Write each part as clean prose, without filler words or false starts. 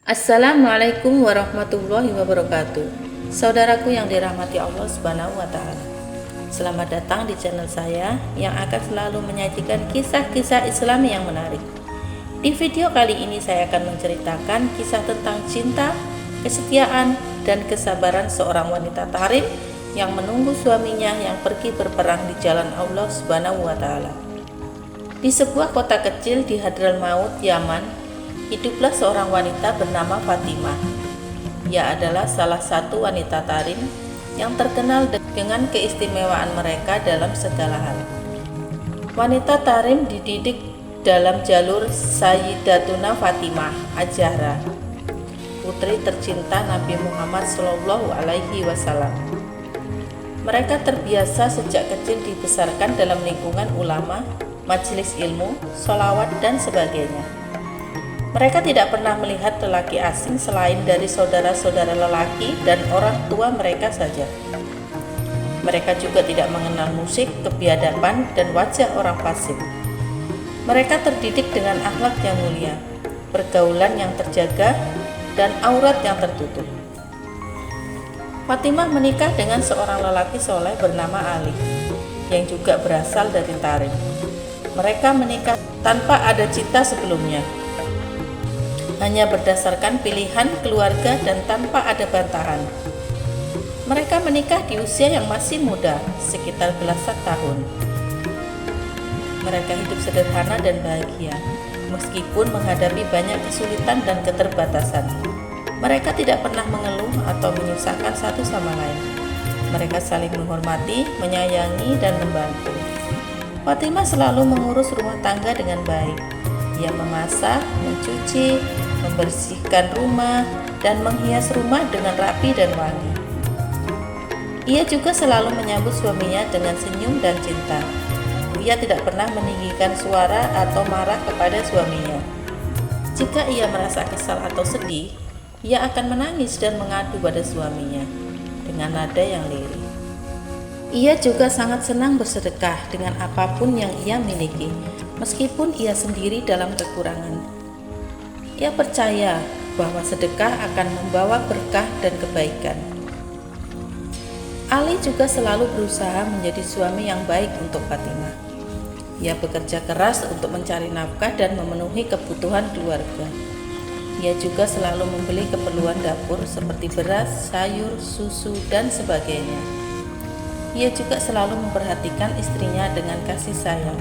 Assalamualaikum warahmatullahi wabarakatuh. Saudaraku yang dirahmati Allah Subhanahu wa taala. Selamat datang di channel saya yang akan selalu menyajikan kisah-kisah Islam yang menarik. Di video kali ini saya akan menceritakan kisah tentang cinta, kesetiaan, dan kesabaran seorang wanita tarim yang menunggu suaminya yang pergi berperang di jalan Allah Subhanahu wa taala. Di sebuah kota kecil di Hadramaut, Yaman, hiduplah seorang wanita bernama Fatimah. Ia adalah salah satu wanita tarim yang terkenal dengan keistimewaan mereka dalam segala hal. Wanita tarim dididik dalam jalur Sayyidatuna Fatimah Az-Zahra, putri tercinta Nabi Muhammad Shallallahu Alaihi Wasallam. Mereka terbiasa sejak kecil dibesarkan dalam lingkungan ulama, majelis ilmu, sholawat, dan sebagainya. Mereka tidak pernah melihat lelaki asing selain dari saudara-saudara lelaki dan orang tua mereka saja. Mereka juga tidak mengenal musik, kebiadaban, dan wajah orang fasik. Mereka terdidik dengan akhlak yang mulia, pergaulan yang terjaga, dan aurat yang tertutup. Fatimah menikah dengan seorang lelaki soleh bernama Ali, yang juga berasal dari Tarim. Mereka menikah tanpa ada cinta sebelumnya, hanya berdasarkan pilihan keluarga dan tanpa ada bantahan. Mereka menikah di usia yang masih muda, sekitar belasan tahun. Mereka hidup sederhana dan bahagia, meskipun menghadapi banyak kesulitan dan keterbatasan. Mereka tidak pernah mengeluh atau menyusahkan satu sama lain. Mereka saling menghormati, menyayangi, dan membantu. Fatimah selalu mengurus rumah tangga dengan baik. Ia memasak, mencuci, membersihkan rumah, dan menghias rumah dengan rapi dan wangi. Ia juga selalu menyambut suaminya dengan senyum dan cinta. Ia tidak pernah meninggikan suara atau marah kepada suaminya. Jika ia merasa kesal atau sedih, ia akan menangis dan mengadu pada suaminya dengan nada yang lirih. Ia juga sangat senang bersedekah dengan apapun yang ia miliki, meskipun ia sendiri dalam kekurangan. Ia percaya bahwa sedekah akan membawa berkah dan kebaikan. Ali juga selalu berusaha menjadi suami yang baik untuk Fatimah. Ia bekerja keras untuk mencari nafkah dan memenuhi kebutuhan keluarga. Ia juga selalu membeli keperluan dapur seperti beras, sayur, susu, dan sebagainya. Ia juga selalu memperhatikan istrinya dengan kasih sayang.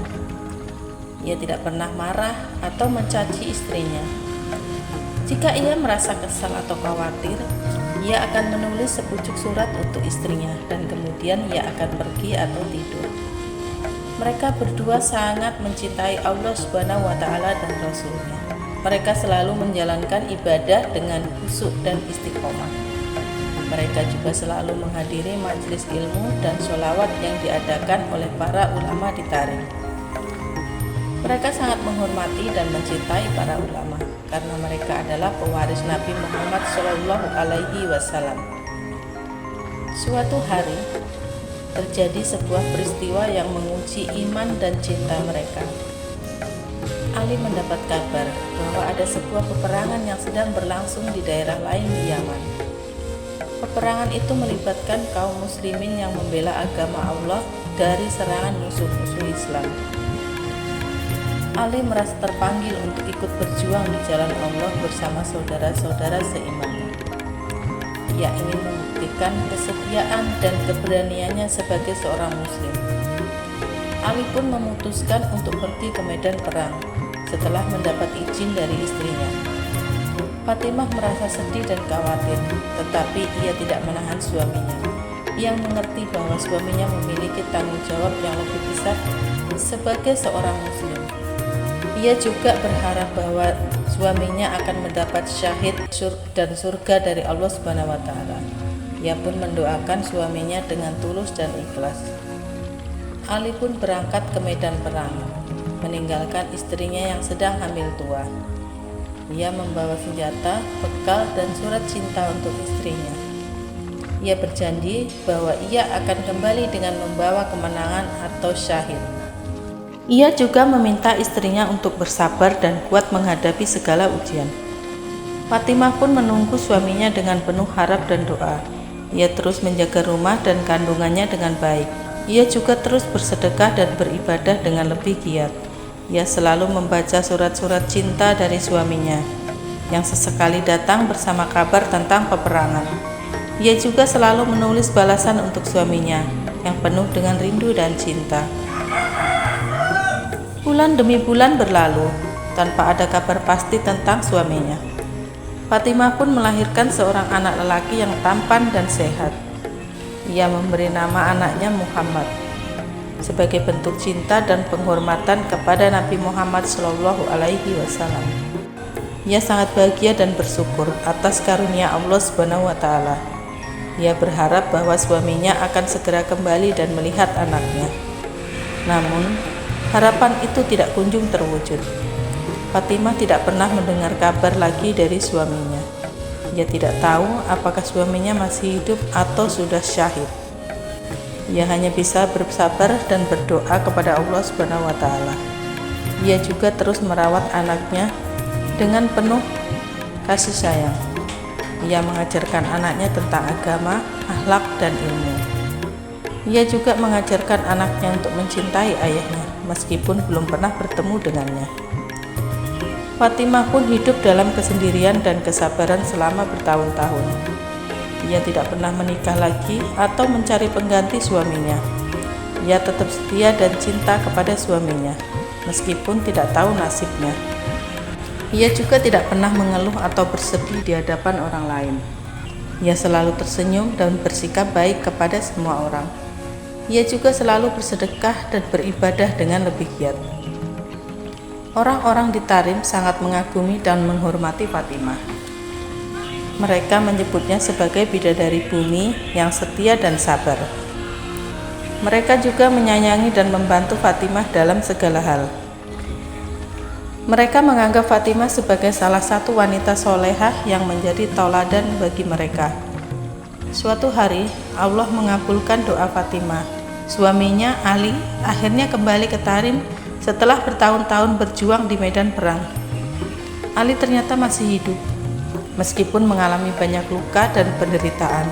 Ia tidak pernah marah atau mencaci istrinya. Jika ia merasa kesal atau khawatir, ia akan menulis sepucuk surat untuk istrinya dan kemudian ia akan pergi atau tidur. Mereka berdua sangat mencintai Allah Subhanahu wa taala dan Rasul-Nya. Mereka selalu menjalankan ibadah dengan khusyuk dan istiqomah. Mereka juga selalu menghadiri majelis ilmu dan sholawat yang diadakan oleh para ulama di Tarim. Mereka sangat menghormati dan mencintai para ulama karena mereka adalah pewaris Nabi Muhammad Shallallahu Alaihi Wasallam. Suatu hari terjadi sebuah peristiwa yang menguji iman dan cinta mereka. Ali mendapat kabar bahwa ada sebuah peperangan yang sedang berlangsung di daerah lain di Yaman. Peperangan itu melibatkan kaum muslimin yang membela agama Allah dari serangan musuh-musuh Islam. Ali merasa terpanggil untuk ikut berjuang di jalan Allah bersama saudara-saudara seimannya. Ia ingin membuktikan kesetiaan dan keberaniannya sebagai seorang muslim. Ali pun memutuskan untuk pergi ke medan perang setelah mendapat izin dari istrinya. Fatimah merasa sedih dan khawatir, tetapi ia tidak menahan suaminya. Ia mengerti bahwa suaminya memiliki tanggung jawab yang lebih besar sebagai seorang muslim. Ia juga berharap bahwa suaminya akan mendapat syahid dan surga dari Allah Subhanahu wa taala. Ia pun mendoakan suaminya dengan tulus dan ikhlas. Ali pun berangkat ke medan perang, meninggalkan istrinya yang sedang hamil tua. Ia membawa senjata, bekal, dan surat cinta untuk istrinya. Ia berjanji bahwa ia akan kembali dengan membawa kemenangan atau syahid. Ia juga meminta istrinya untuk bersabar dan kuat menghadapi segala ujian. Fatimah pun menunggu suaminya dengan penuh harap dan doa. Ia terus menjaga rumah dan kandungannya dengan baik. Ia juga terus bersedekah dan beribadah dengan lebih giat. Ia selalu membaca surat-surat cinta dari suaminya, yang sesekali datang bersama kabar tentang peperangan. Ia juga selalu menulis balasan untuk suaminya, yang penuh dengan rindu dan cinta. Bulan demi bulan berlalu, tanpa ada kabar pasti tentang suaminya. Fatimah pun melahirkan seorang anak lelaki yang tampan dan sehat. Ia memberi nama anaknya Muhammad sebagai bentuk cinta dan penghormatan kepada Nabi Muhammad SAW. Ia sangat bahagia dan bersyukur atas karunia Allah Subhanahu wa Ta'ala. Ia berharap bahwa suaminya akan segera kembali dan melihat anaknya. Namun, harapan itu tidak kunjung terwujud. Fatimah tidak pernah mendengar kabar lagi dari suaminya. Ia tidak tahu apakah suaminya masih hidup atau sudah syahid. Ia hanya bisa bersabar dan berdoa kepada Allah Subhanahu wa Ta'ala. Ia juga terus merawat anaknya dengan penuh kasih sayang. Ia mengajarkan anaknya tentang agama, akhlak, dan ilmu. Ia juga mengajarkan anaknya untuk mencintai ayahnya meskipun belum pernah bertemu dengannya. Fatimah pun hidup dalam kesendirian dan kesabaran selama bertahun-tahun. Ia tidak pernah menikah lagi atau mencari pengganti suaminya. Ia tetap setia dan cinta kepada suaminya, meskipun tidak tahu nasibnya. Ia juga tidak pernah mengeluh atau bersedih di hadapan orang lain. Ia selalu tersenyum dan bersikap baik kepada semua orang. Ia juga selalu bersedekah dan beribadah dengan lebih giat. Orang-orang di Tarim sangat mengagumi dan menghormati Fatimah. Mereka menyebutnya sebagai bidadari bumi yang setia dan sabar. Mereka juga menyayangi dan membantu Fatimah dalam segala hal. Mereka menganggap Fatimah sebagai salah satu wanita solehah yang menjadi tauladan bagi mereka. Suatu hari, Allah mengabulkan doa Fatimah. Suaminya, Ali, akhirnya kembali ke Tarim setelah bertahun-tahun berjuang di medan perang. Ali ternyata masih hidup, meskipun mengalami banyak luka dan penderitaan.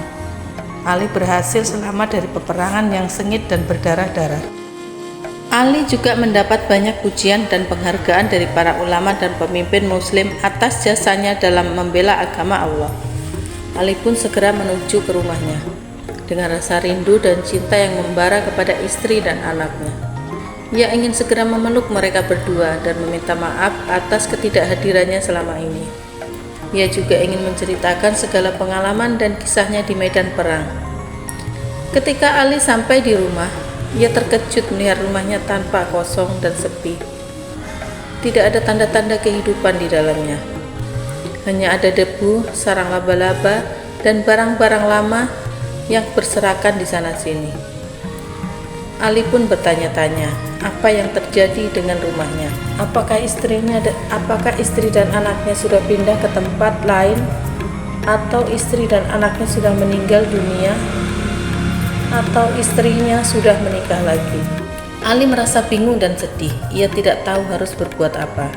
Ali berhasil selamat dari peperangan yang sengit dan berdarah-darah. Ali juga mendapat banyak pujian dan penghargaan dari para ulama dan pemimpin muslim atas jasanya dalam membela agama Allah. Ali pun segera menuju ke rumahnya dengan rasa rindu dan cinta yang membara kepada istri dan anaknya. Ia ingin segera memeluk mereka berdua dan meminta maaf atas ketidakhadirannya selama ini. Ia juga ingin menceritakan segala pengalaman dan kisahnya di medan perang. Ketika Ali sampai di rumah, ia terkejut melihat rumahnya tanpa kosong dan sepi. Tidak ada tanda-tanda kehidupan di dalamnya. Hanya ada debu, sarang laba-laba, dan barang-barang lama yang berserakan di sana-sini. Ali pun bertanya-tanya, apa yang terjadi dengan rumahnya? Apakah istri dan anaknya sudah pindah ke tempat lain? Atau istri dan anaknya sudah meninggal dunia? Atau istrinya sudah menikah lagi? Ali merasa bingung dan sedih. Ia tidak tahu harus berbuat apa.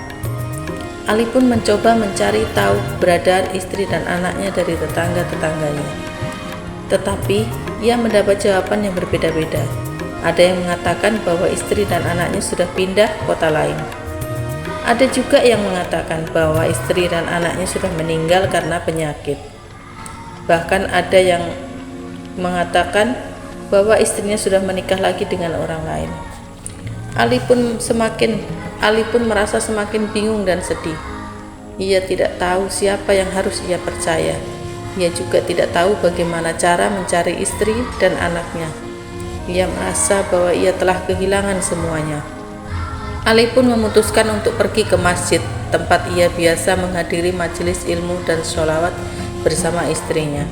Ali pun mencoba mencari tahu keberadaan istri dan anaknya dari tetangga-tetangganya. Tetapi ia mendapat jawaban yang berbeda-beda. Ada yang mengatakan bahwa istri dan anaknya sudah pindah ke kota lain. Ada juga yang mengatakan bahwa istri dan anaknya sudah meninggal karena penyakit. Bahkan ada yang mengatakan bahwa istrinya sudah menikah lagi dengan orang lain. Ali pun merasa semakin bingung dan sedih. Ia tidak tahu siapa yang harus ia percaya. Ia juga tidak tahu bagaimana cara mencari istri dan anaknya. Ia merasa bahwa ia telah kehilangan semuanya. Ali pun memutuskan untuk pergi ke masjid, tempat ia biasa menghadiri majelis ilmu dan sholawat bersama istrinya.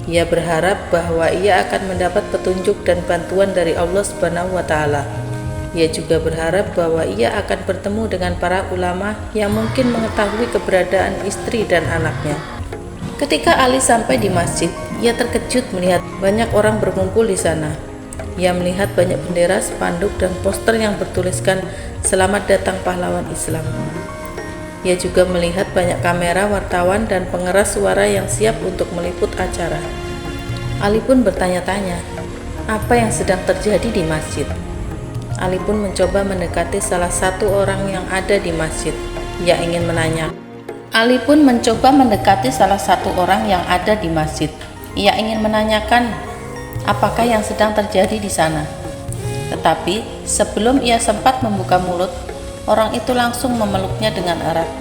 Ia berharap bahwa ia akan mendapat petunjuk dan bantuan dari Allah Subhanahu wa Ta'ala. Ia juga berharap bahwa ia akan bertemu dengan para ulama yang mungkin mengetahui keberadaan istri dan anaknya. Ketika Ali sampai di masjid, ia terkejut melihat banyak orang berkumpul di sana. Ia melihat banyak bendera, spanduk, dan poster yang bertuliskan "Selamat datang pahlawan Islam". Ia juga melihat banyak kamera, wartawan, dan pengeras suara yang siap untuk meliput acara. Ali pun bertanya-tanya, apa yang sedang terjadi di masjid? Ali pun mencoba mendekati salah satu orang yang ada di masjid. Ia ingin menanya. Ali pun mencoba mendekati salah satu orang yang ada di masjid. Ia ingin menanyakan apakah yang sedang terjadi di sana. Tetapi sebelum ia sempat membuka mulut, orang itu langsung memeluknya dengan erat.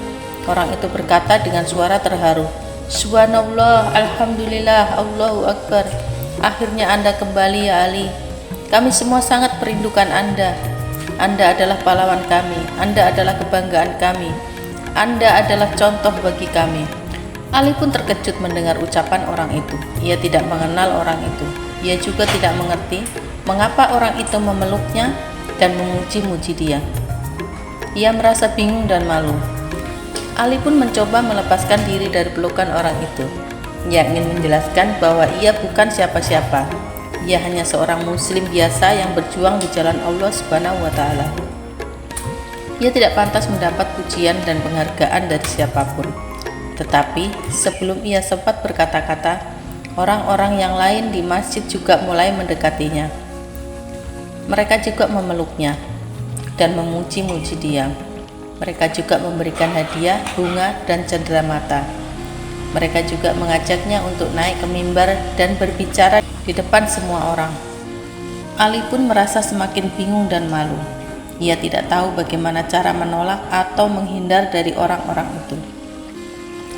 Orang itu berkata dengan suara terharu, "Subhanallah, Alhamdulillah, Allahu Akbar. Akhirnya Anda kembali ya Ali. Kami semua sangat merindukan Anda. Anda adalah pahlawan kami. Anda adalah kebanggaan kami. Anda adalah contoh bagi kami." Ali pun terkejut mendengar ucapan orang itu. Ia tidak mengenal orang itu. Ia juga tidak mengerti mengapa orang itu memeluknya dan memuji-muji dia. Ia merasa bingung dan malu. Ali pun mencoba melepaskan diri dari pelukan orang itu. Ia ingin menjelaskan bahwa ia bukan siapa-siapa. Ia hanya seorang muslim biasa yang berjuang di jalan Allah Subhanahu wa Ta'ala. Ia tidak pantas mendapat pujian dan penghargaan dari siapapun. Tetapi sebelum ia sempat berkata-kata, orang-orang yang lain di masjid juga mulai mendekatinya. Mereka juga memeluknya dan memuji-muji dia. Mereka juga memberikan hadiah, bunga, dan cenderamata. Mereka juga mengajaknya untuk naik ke mimbar dan berbicara di depan semua orang. Ali pun merasa semakin bingung dan malu. Ia tidak tahu bagaimana cara menolak atau menghindar dari orang-orang itu.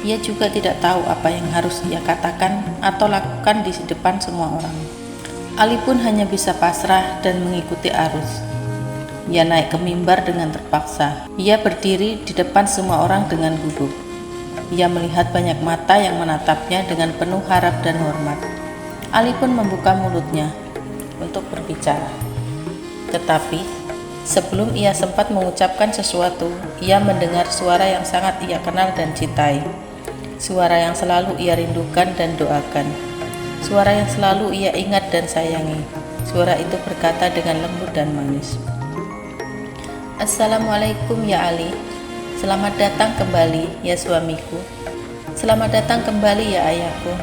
Ia juga tidak tahu apa yang harus ia katakan atau lakukan di depan semua orang. Ali pun hanya bisa pasrah dan mengikuti arus. Ia naik ke mimbar dengan terpaksa. Ia berdiri di depan semua orang dengan gugup. Ia melihat banyak mata yang menatapnya dengan penuh harap dan hormat. Ali pun membuka mulutnya untuk berbicara. Tetapi sebelum ia sempat mengucapkan sesuatu, ia mendengar suara yang sangat ia kenal dan cintai. Suara yang selalu ia rindukan dan doakan. Suara yang selalu ia ingat dan sayangi. Suara itu berkata dengan lembut dan manis, "Assalamualaikum ya Ali. Selamat datang kembali ya suamiku. Selamat datang kembali ya ayahku."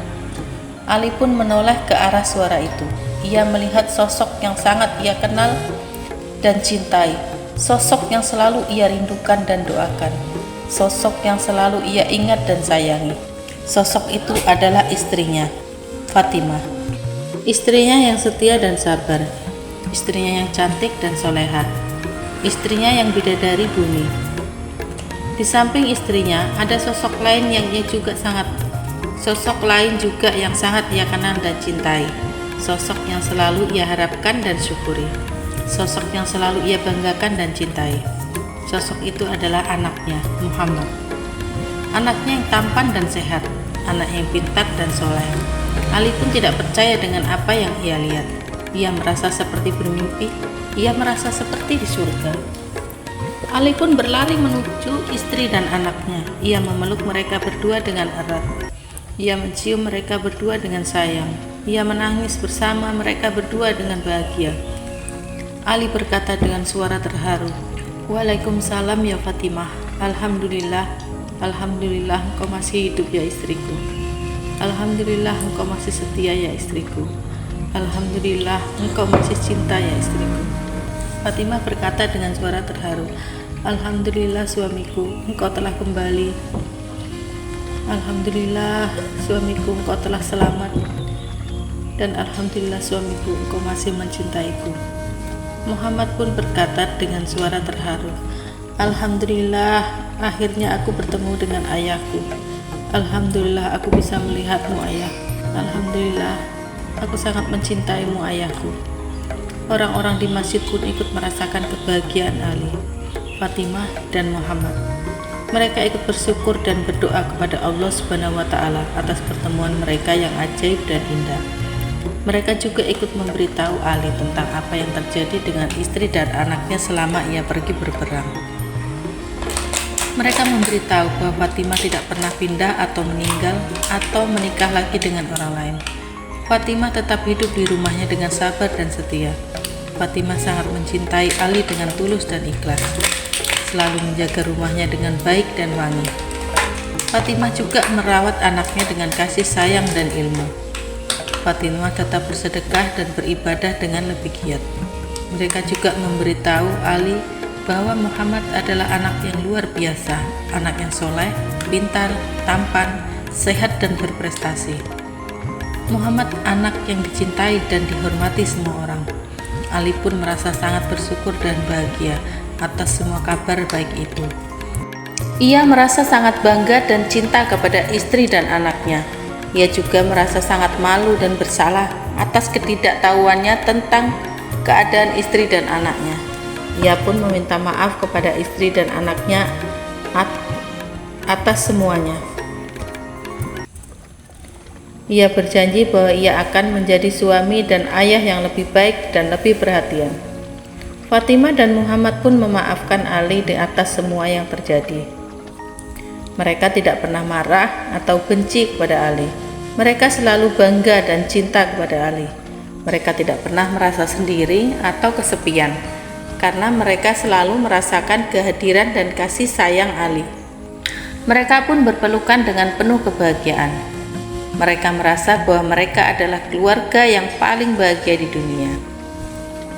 Ali pun menoleh ke arah suara itu. Ia melihat sosok yang sangat ia kenal dan cintai. Sosok yang selalu ia rindukan dan doakan. Sosok yang selalu ia ingat dan sayangi. Sosok itu adalah istrinya, Fatimah. Istrinya yang setia dan sabar. Istrinya yang cantik dan soleha. Istrinya yang bidadari bumi. Di samping istrinya ada sosok lain yang sangat ia kenal dan cintai. Sosok yang selalu ia harapkan dan syukuri. Sosok yang selalu ia banggakan dan cintai. Sosok itu adalah anaknya, Muhammad. Anaknya yang tampan dan sehat, anak yang pintar dan soleh. Ali pun tidak percaya dengan apa yang ia lihat. Ia merasa seperti bermimpi. Ia merasa seperti di surga. Ali pun berlari menuju istri dan anaknya. Ia memeluk mereka berdua dengan erat. Ia mencium mereka berdua dengan sayang. Ia menangis bersama mereka berdua dengan bahagia. Ali berkata dengan suara terharu, "Waalaikumsalam ya Fatimah. Alhamdulillah, Alhamdulillah engkau masih hidup ya istriku. Alhamdulillah engkau masih setia ya istriku. Alhamdulillah engkau masih cinta ya istriku." Fatimah berkata dengan suara terharu, "Alhamdulillah suamiku, engkau telah kembali. Alhamdulillah suamiku, engkau telah selamat. Dan alhamdulillah suamiku, engkau masih mencintaiku." Muhammad pun berkata dengan suara terharu, "Alhamdulillah, akhirnya aku bertemu dengan ayahku. Alhamdulillah aku bisa melihatmu ayah. Alhamdulillah, aku sangat mencintaimu ayahku." Orang-orang di masjid pun ikut merasakan kebahagiaan Ali, Fatimah, dan Muhammad. Mereka ikut bersyukur dan berdoa kepada Allah Subhanahu wa Ta'ala atas pertemuan mereka yang ajaib dan indah. Mereka juga ikut memberitahu Ali tentang apa yang terjadi dengan istri dan anaknya selama ia pergi berperang. Mereka memberitahu bahwa Fatimah tidak pernah pindah atau meninggal atau menikah lagi dengan orang lain. Fatimah tetap hidup di rumahnya dengan sabar dan setia. Fatimah sangat mencintai Ali dengan tulus dan ikhlas. selalu menjaga rumahnya dengan baik dan wangi. Fatimah juga merawat anaknya dengan kasih sayang dan ilmu. Fatimah tetap bersedekah dan beribadah dengan lebih giat. Mereka juga memberitahu Ali bahwa Muhammad adalah anak yang luar biasa, anak yang soleh, pintar, tampan, sehat dan berprestasi. Muhammad anak yang dicintai dan dihormati semua orang. Ali pun merasa sangat bersyukur dan bahagia atas semua kabar baik itu. Ia merasa sangat bangga dan cinta kepada istri dan anaknya. Ia juga merasa sangat malu dan bersalah atas ketidaktahuannya tentang keadaan istri dan anaknya. Ia pun meminta maaf kepada istri dan anaknya atas semuanya. Ia berjanji bahwa ia akan menjadi suami dan ayah yang lebih baik dan lebih perhatian. Fatimah dan Muhammad pun memaafkan Ali di atas semua yang terjadi. Mereka tidak pernah marah atau benci kepada Ali. Mereka selalu bangga dan cinta kepada Ali. Mereka tidak pernah merasa sendiri atau kesepian, karena mereka selalu merasakan kehadiran dan kasih sayang Ali. Mereka pun berpelukan dengan penuh kebahagiaan. Mereka merasa bahwa mereka adalah keluarga yang paling bahagia di dunia.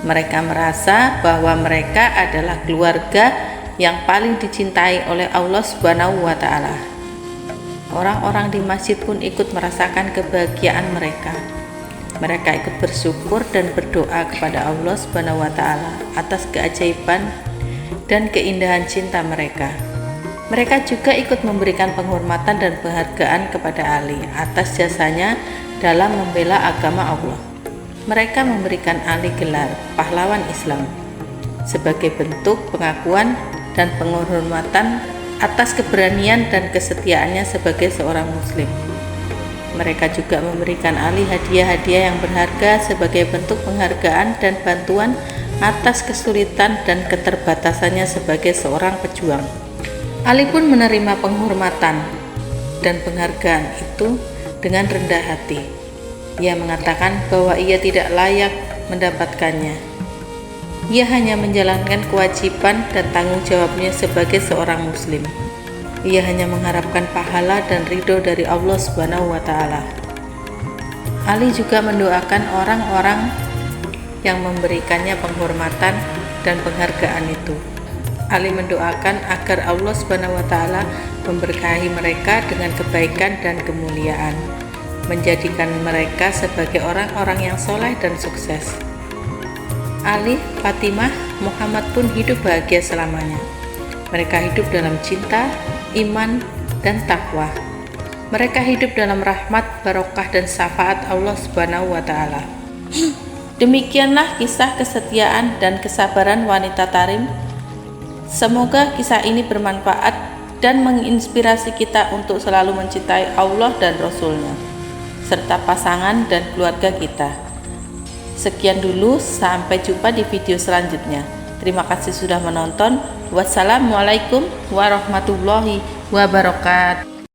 Mereka merasa bahwa mereka adalah keluarga yang paling dicintai oleh Allah Subhanahu wa Ta'ala. Orang-orang di masjid pun ikut merasakan kebahagiaan mereka. Mereka ikut bersyukur dan berdoa kepada Allah Subhanahu wa Ta'ala atas keajaiban dan keindahan cinta mereka. Mereka juga ikut memberikan penghormatan dan penghargaan kepada Ali atas jasanya dalam membela agama Allah. Mereka memberikan Ali gelar pahlawan Islam sebagai bentuk pengakuan dan penghormatan atas keberanian dan kesetiaannya sebagai seorang muslim. Mereka juga memberikan Ali hadiah-hadiah yang berharga sebagai bentuk penghargaan dan bantuan atas kesulitan dan keterbatasannya sebagai seorang pejuang. Ali pun menerima penghormatan dan penghargaan itu dengan rendah hati. Ia mengatakan bahwa ia tidak layak mendapatkannya. Ia hanya menjalankan kewajiban dan tanggung jawabnya sebagai seorang muslim. Ia hanya mengharapkan pahala dan ridho dari Allah Subhanahu wa Ta'ala. Ali juga mendoakan orang-orang yang memberikannya penghormatan dan penghargaan itu. Ali mendoakan agar Allah Subhanahu wa Ta'ala memberkahi mereka dengan kebaikan dan kemuliaan, menjadikan mereka sebagai orang-orang yang soleh dan sukses. Ali, Fatimah, Muhammad pun hidup bahagia selamanya. Mereka hidup dalam cinta, iman, dan takwa. Mereka hidup dalam rahmat, barokah, dan syafaat Allah Subhanahu wa Ta'ala. Demikianlah kisah kesetiaan dan kesabaran wanita Tarim. Semoga kisah ini bermanfaat dan menginspirasi kita untuk selalu mencintai Allah dan Rasul-Nya, serta pasangan dan keluarga kita. Sekian dulu, sampai jumpa di video selanjutnya. Terima kasih sudah menonton. Wassalamualaikum warahmatullahi wabarakatuh.